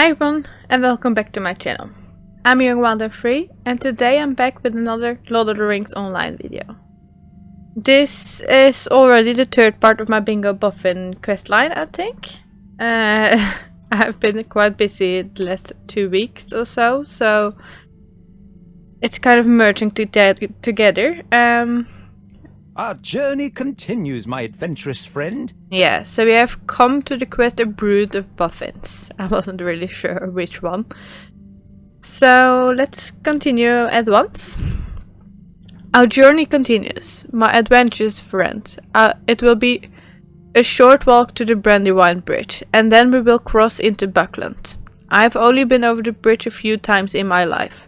Hi everyone, and welcome back to my channel. I'm Young103, and today I'm back with another Lord of the Rings online video. This is already the third part of my Bingo Boffin questline, I think. I've been quite busy the last 2 weeks or so, so it's kind of merging together. Our journey continues, my adventurous friend. Yeah, so we have come to the quest A Brood of Boffins. I wasn't really sure which one. So let's continue at once. Our journey continues, my adventurous friend. It will be a short walk to the Brandywine Bridge, and then we will cross into Buckland. I've only been over the bridge a few times in my life,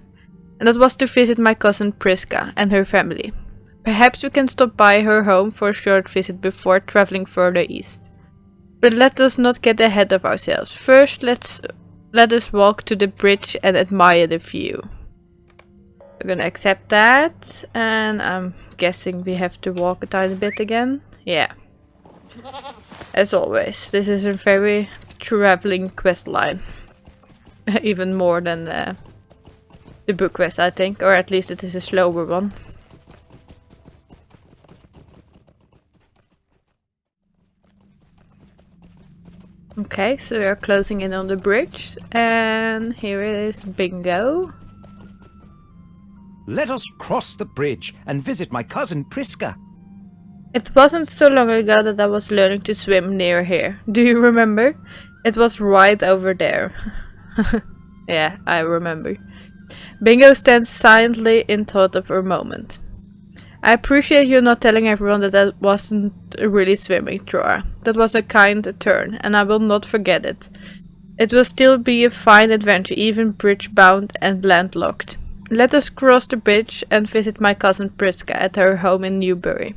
and that was to visit my cousin Priska and her family. Perhaps we can stop by her home for a short visit before traveling further east. But let us not get ahead of ourselves. First, let us walk to the bridge and admire the view. We're gonna accept that, and I'm guessing we have to walk a tiny bit again. Yeah. As always, this is a very traveling quest line. Even more than the book quest, I think, or at least it is a slower one. Okay, so we are closing in on the bridge, and here is Bingo. Let us cross the bridge and visit my cousin Priska. It wasn't so long ago that I was learning to swim near here. Do you remember? It was right over there. Yeah, I remember. Bingo stands silently in thought of her moment. I appreciate you not telling everyone that wasn't really swimming, Troa. That was a kind turn, and I will not forget it. It will still be a fine adventure, even bridge-bound and landlocked. Let us cross the bridge and visit my cousin Priska at her home in Newbury.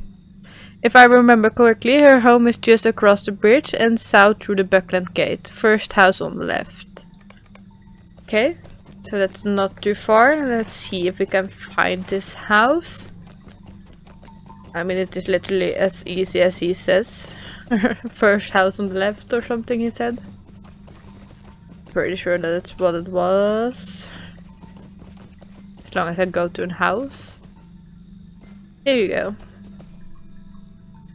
If I remember correctly, her home is just across the bridge and south through the Buckland Gate, first house on the left. Okay, so that's not too far. Let's see if we can find this house. I mean, it is literally as easy as he says. First house on the left or something, he said. Pretty sure that it's what it was. As long as I go to a house. Here you go.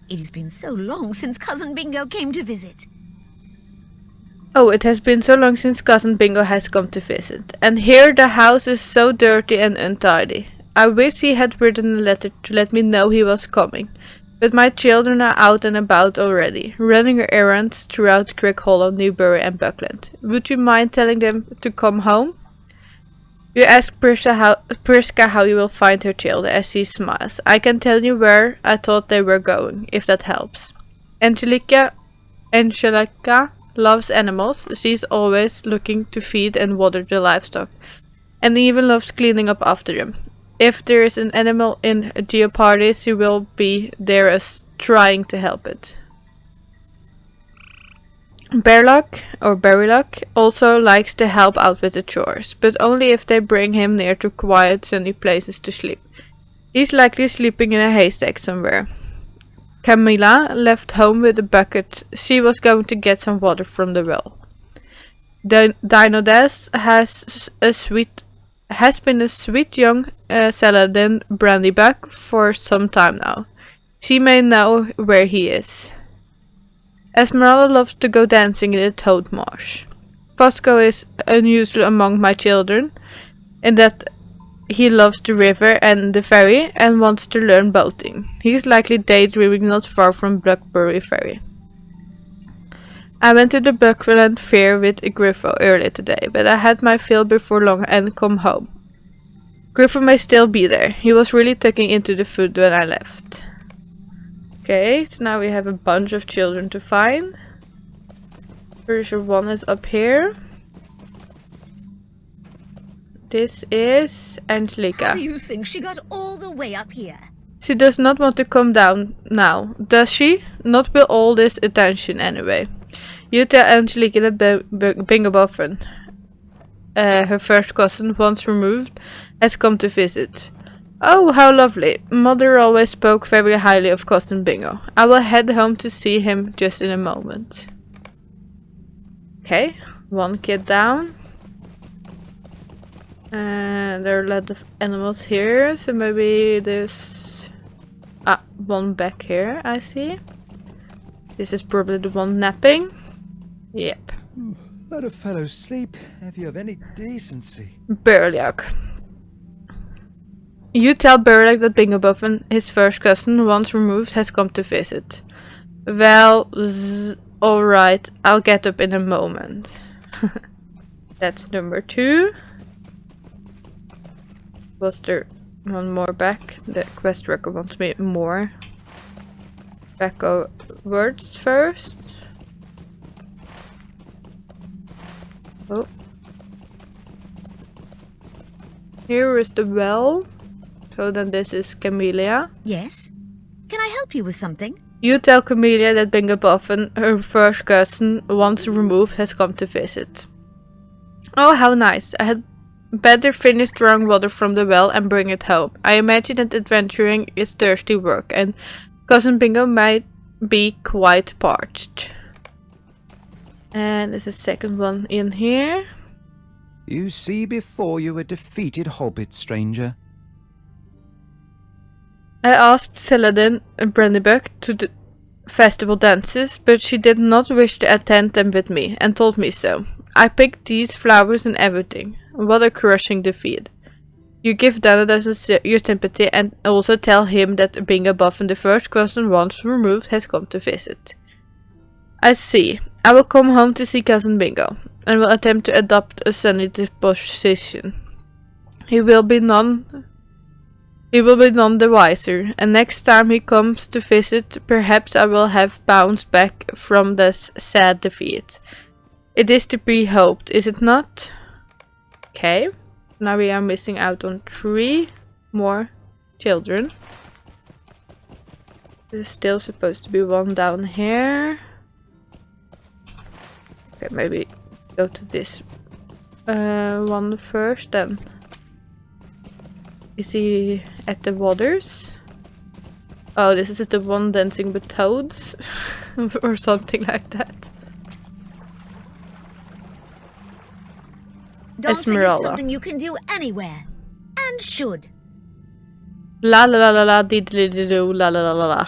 It has been so long since Cousin Bingo came to visit. Oh, it has been so long since Cousin Bingo has come to visit. And here the house is so dirty and untidy. I wish he had written a letter to let me know he was coming, but my children are out and about already, running errands throughout Crick Hollow, Newbury and Buckland. Would you mind telling them to come home? You ask Priska how you will find her children as she smiles. I can tell you where I thought they were going, if that helps. Angelica loves animals. She's always looking to feed and water the livestock, and even loves cleaning up after them. If there is an animal in jeopardy, she will be there as trying to help it. Berrylock also likes to help out with the chores, but only if they bring him near to quiet, sunny places to sleep. He's likely sleeping in a haystack somewhere. Camilla left home with a bucket. She was going to get some water from the well. Dinodas has been a sweet young Saladin Brandybuck for some time now. She may know where he is. Esmeralda loves to go dancing in the Toad Marsh. Fosco is unusual among my children, in that he loves the river and the ferry and wants to learn boating. He's likely daydreaming not far from Blackberry Ferry. I went to the Buckland Fair with Griffo earlier today, but I had my fill before long and come home. Griffo may still be there. He was really tucking into the food when I left. Okay, so now we have a bunch of children to find. Pretty sure one is up here. This is Angelica. How do you think she got all the way up here? She does not want to come down now, does she? Not with all this attention anyway. You tell Angelica that Bingo Boffin, her first cousin, once removed, has come to visit. Oh, how lovely. Mother always spoke very highly of Cousin Bingo. I will head home to see him just in a moment. Okay, one kid down. And there are a lot of animals here, so maybe there's one back here, I see. This is probably the one napping. Yep. Let a fellow sleep if you have any decency. Burliak. You tell Burliak that Bingo Boffin, his first cousin, once removed, has come to visit. Well, alright, I'll get up in a moment. That's number 2. Was there one more back? The quest worker wants me more. Backwards first. Oh. Here is the well. So then this is Camellia. Yes? Can I help you with something? You tell Camellia that Bingo Boffin, her first cousin, once removed, has come to visit. Oh, how nice. I had better finish drawing water from the well and bring it home. I imagine that adventuring is thirsty work, and Cousin Bingo might be quite parched. And there's a second one in here. You see before you a defeated hobbit, stranger. I asked Saladin and Brandybuck to the festival dances, but she did not wish to attend them with me, and told me so. I picked these flowers and everything. What a crushing defeat. You give Danadas your sympathy and also tell him that Bingo Boffin, the first cousin once removed, has come to visit. I see. I will come home to see Cousin Bingo, and will attempt to adopt a sunny disposition. He will be none the wiser, and next time he comes to visit, perhaps I will have bounced back from this sad defeat. It is to be hoped, is it not? Okay, now we are missing out on 3 more children. There's still supposed to be one down here. Okay, maybe go to this one first then. Is he at the waters? Oh, this is the one dancing with toads or something like that. Dancing Esmeralda. is something you can do anywhere. And should. La la la la la diddly do la la la la la.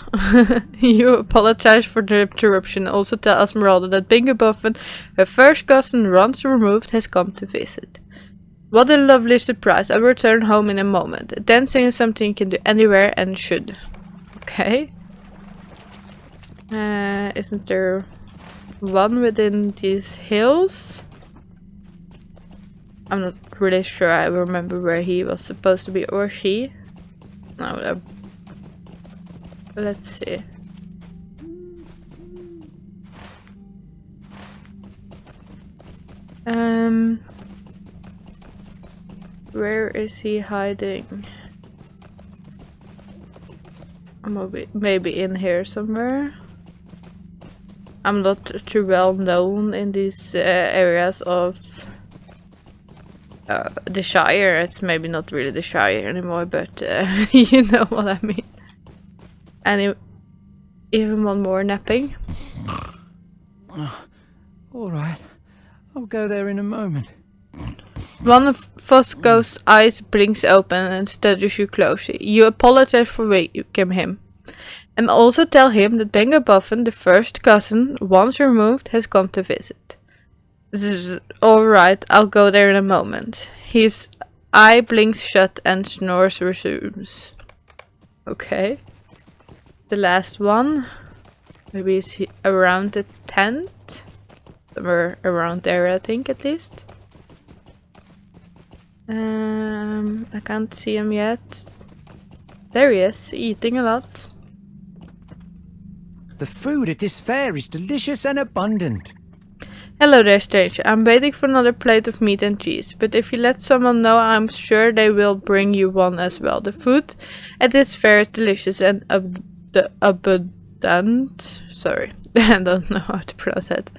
You apologize for the interruption. Also tell Esmeralda that Bingo Boffin, her first cousin once removed, has come to visit. What a lovely surprise. I will return home in a moment. Dancing is something you can do anywhere and should. Okay. Isn't there one within these hills? I'm not really sure I remember where he was supposed to be, or she. No, let's see. Where is he hiding? Maybe in here somewhere. I'm not too well known in these areas of the Shire. It's maybe not really the Shire anymore, but you know what I mean. And even one more napping. All right, I'll go there in a moment. One of Fosco's eyes blinks open and studies you closely. You apologize for waking him. And also tell him that Bingo Boffin, the first cousin, once removed, has come to visit. Alright, I'll go there in a moment. His eye blinks shut and snores resumes. Okay. The last one. Maybe is he around the tent? Somewhere around there, I think, at least. I can't see him yet. There he is, eating a lot. The food at this fair is delicious and abundant. Hello there, stranger. I'm waiting for another plate of meat and cheese, but if you let someone know, I'm sure they will bring you one as well. The food at this fair is delicious and abundant. Sorry, I don't know how to pronounce that.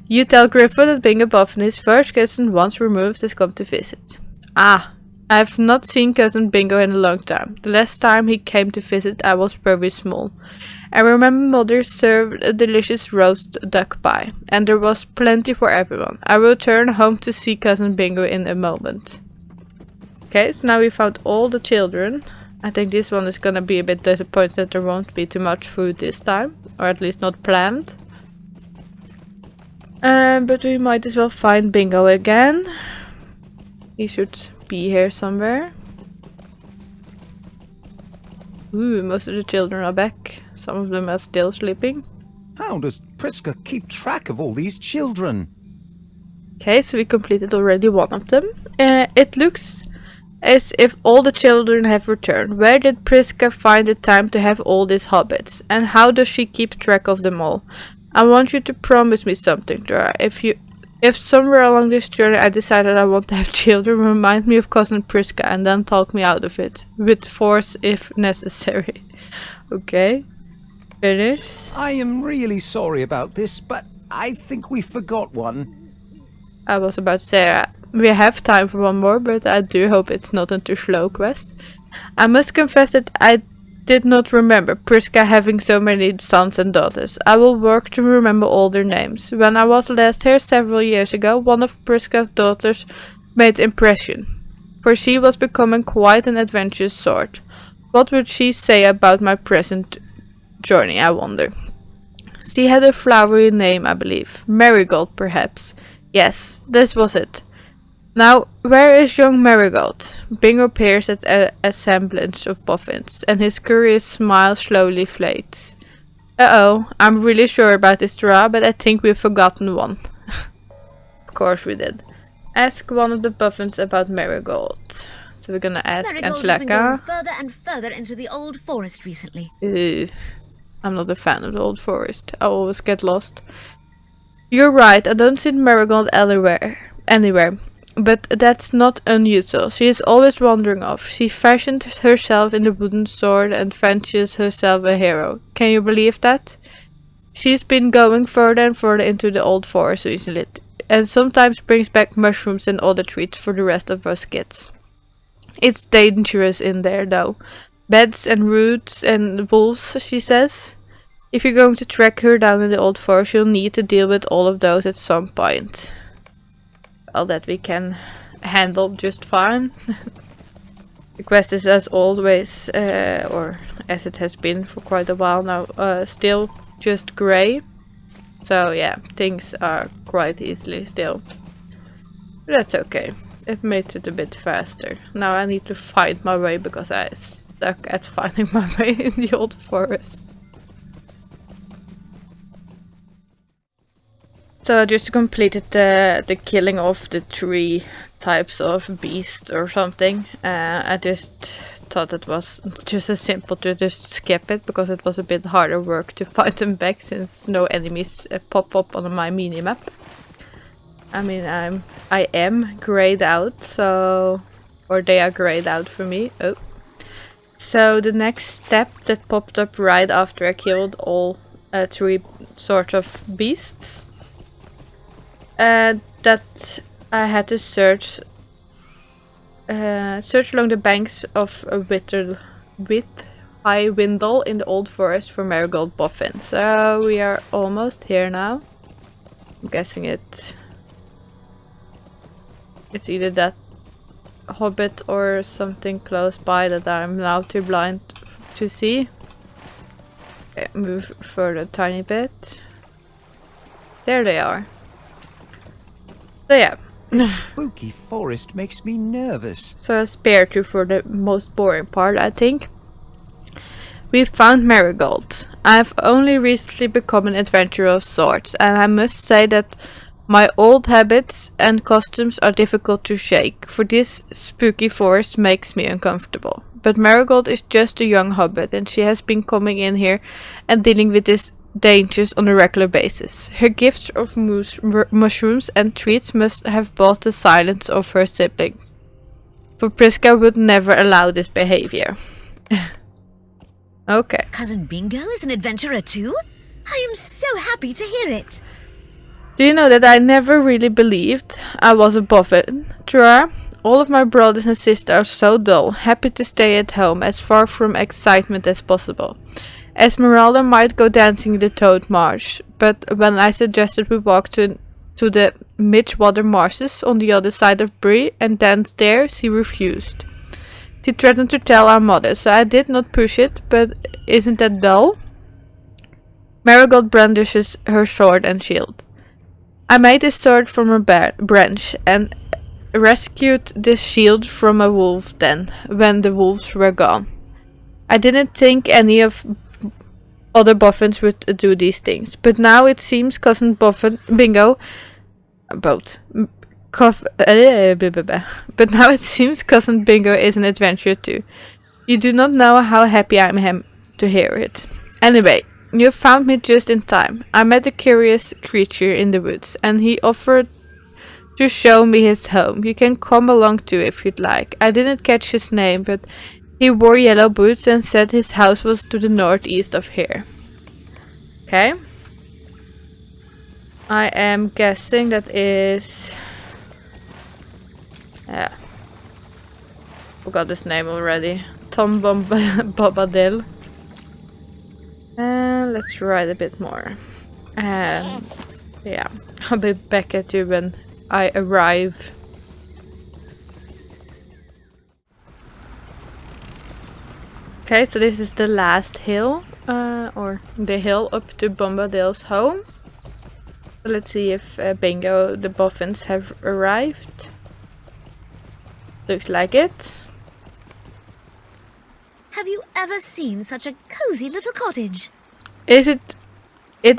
You tell Griffo that Bingo Boffin, his first cousin once removed, has come to visit. Ah, I've not seen Cousin Bingo in a long time. The last time he came to visit, I was very small. I remember Mother served a delicious roast duck pie, and there was plenty for everyone. I will return home to see Cousin Bingo in a moment. Okay, so now we found all the children. I think this one is gonna be a bit disappointed that there won't be too much food this time, or at least not planned. But we might as well find Bingo again. He should be here somewhere. Ooh, most of the children are back. Some of them are still sleeping. How does Priska keep track of all these children? Okay, so we completed already one of them. It looks as if all the children have returned. Where did Priska find the time to have all these hobbits? And how does she keep track of them all? I want you to promise me something, Dora. If somewhere along this journey I decided I want to have children, remind me of Cousin Priska and then talk me out of it. With force if necessary. Okay. Finish. I am really sorry about this, but I think we forgot one. I was about to say, we have time for one more, but I do hope it's not a too slow quest. I must confess that I did not remember Priska having so many sons and daughters. I will work to remember all their names. When I was last here several years ago, one of Priska's daughters made impression, for she was becoming quite an adventurous sort. What would she say about my present journey, I wonder? She had a flowery name, I believe. Marigold, perhaps. Yes, this was it. Now, where is young Marigold? Bingo peers at a assemblage of boffins, and his curious smile slowly fades. Uh-oh, I'm really sure about this, Dora, but I think we've forgotten one. Of course we did. Ask one of the boffins about Marigold. So we're gonna ask Marigold has been going Angelika. further and further into the old forest recently. I'm not a fan of the old forest. I always get lost. You're right, I don't see Marigold anywhere. But that's not unusual. She is always wandering off. She fashioned herself in the wooden sword and fancies herself a hero. Can you believe that? She's been going further and further into the old forest recently, and sometimes brings back mushrooms and other treats for the rest of us kids. It's dangerous in there though. Beds and roots and wolves, she says. If you're going to track her down in the old forest, you'll need to deal with all of those at some point. Well, that we can handle just fine. The quest is as always, or as it has been for quite a while now, still just grey. So yeah, things are quite easily still. But that's okay. It makes it a bit faster. Now I need to find my way because I stuck at finding my way in the old forest. So I just completed the killing of the 3 types of beasts or something. I just thought it was just as simple to just skip it because it was a bit harder work to find them back since no enemies pop up on my minimap. I mean, I am grayed out, so, or they are grayed out for me. Oh, so the next step that popped up right after I killed all 3 sorts of beasts. That I had to search along the banks of High Windle in the old forest for Marigold Boffin. So we are almost here now. I'm guessing it's either that hobbit or something close by that I'm now too blind to see. Okay, move further a tiny bit. There they are. So yeah. Spooky forest makes me nervous. So I spared you for the most boring part, I think. We found Marigold. I've only recently become an adventurer of sorts, and I must say that my old habits and costumes are difficult to shake, for this spooky forest makes me uncomfortable. But Marigold is just a young hobbit, and she has been coming in here and dealing with these dangers on a regular basis. Her gifts of mushrooms and treats must have bought the silence of her siblings. For Priska would never allow this behavior. Okay. Cousin Bingo is an adventurer too? I am so happy to hear it. Do you know that I never really believed I was a Boffin? Dora, all of my brothers and sisters are so dull, happy to stay at home as far from excitement as possible. Esmeralda might go dancing in the Toad Marsh, but when I suggested we walk to the Midgewater Marshes on the other side of Bree and dance there, she refused. She threatened to tell our mother, so I did not push it, but isn't that dull? Marigold brandishes her sword and shield. I made this sword from a branch and rescued this shield from a wolf then, when the wolves were gone. I didn't think any of other Boffins would do these things, but now it seems Cousin Boffin, Bingo, both. But now it seems Cousin Bingo is an adventurer too. You do not know how happy I am to hear it. Anyway, you found me just in time. I met a curious creature in the woods, and he offered to show me his home. You can come along too if you'd like. I didn't catch his name, but he wore yellow boots and said his house was to the northeast of here. Okay. I am guessing that is... yeah. Forgot his name already. Tom Bombadil. And let's write a bit more. And yeah, I'll be back at you when I arrive. Okay, so this is the last hill, or the hill up to Bombadil's home. So let's see if Bingo, the Boffins have arrived. Looks like it. Have you ever seen such a cozy little cottage? It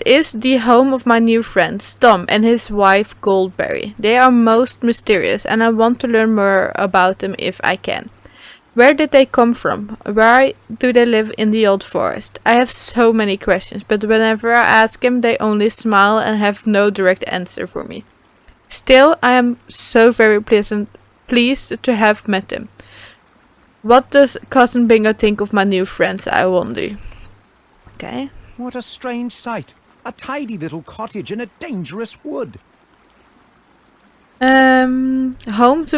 is the home of my new friends, Tom and his wife Goldberry. They are most mysterious and I want to learn more about them if I can. Where did they come from? Why do they live in the old forest? I have so many questions, but whenever I ask them, they only smile and have no direct answer for me. Still, I am so very pleased to have met them. What does Cousin Bingo think of my new friends, I wonder? Okay. What a strange sight. A tidy little cottage in a dangerous wood. Home to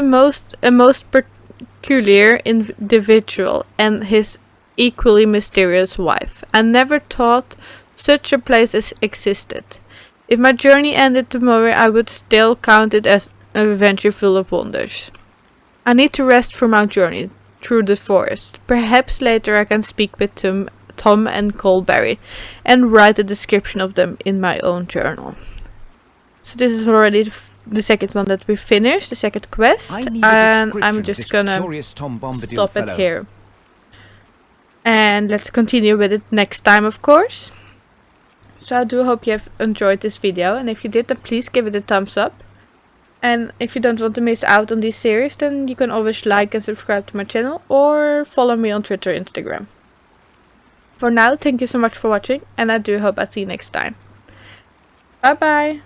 a most peculiar individual and his equally mysterious wife. I never thought such a place existed. If my journey ended tomorrow, I would still count it as an adventure full of wonders. I need to rest from our journey through the forest. Perhaps later I can speak with Tom and Goldberry and write a description of them in my own journal. So this is already the second one that we finished, the second quest, and I'm just gonna stop it here. And let's continue with it next time, of course. So I do hope you have enjoyed this video, and if you did, then please give it a thumbs up. And if you don't want to miss out on this series, then you can always like and subscribe to my channel or follow me on Twitter and Instagram. For now, thank you so much for watching, and I do hope I see you next time. Bye bye!